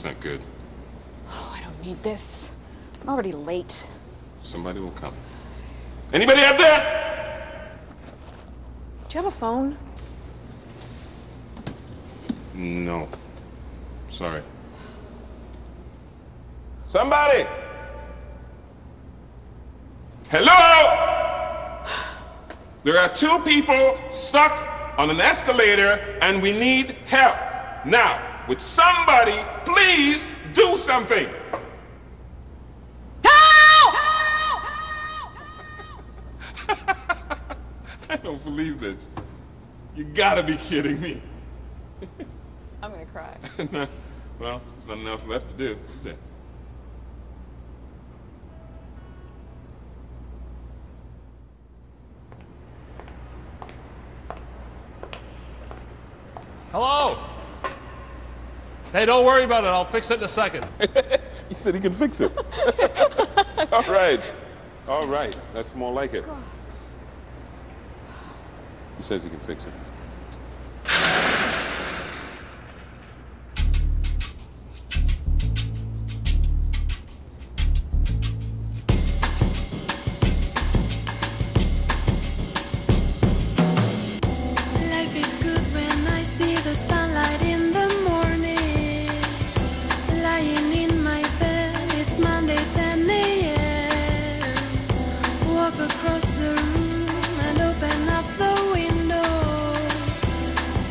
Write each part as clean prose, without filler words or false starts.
100% good. Oh, I don't need this. I'm already late. Somebody will come. Anybody out there? Do you have a phone? No. Sorry. Somebody! Hello? There are 2 people stuck on an escalator and we need help. Now, would somebody please do something? Help! I don't believe this. You gotta be kidding me. I'm gonna cry. No, well, there's not enough left to do, is there? Hello? Hey, don't worry about it. I'll fix it in a second. He said he can fix it. All right. All right. That's more like it. He says he can fix it. Life is good when I see the sunlight in the morning. Lying in my bed, it's Monday 10 a.m. Walk across the room and open up the window.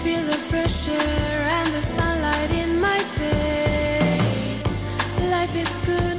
Feel the fresh air and the sunlight in my face. Life is good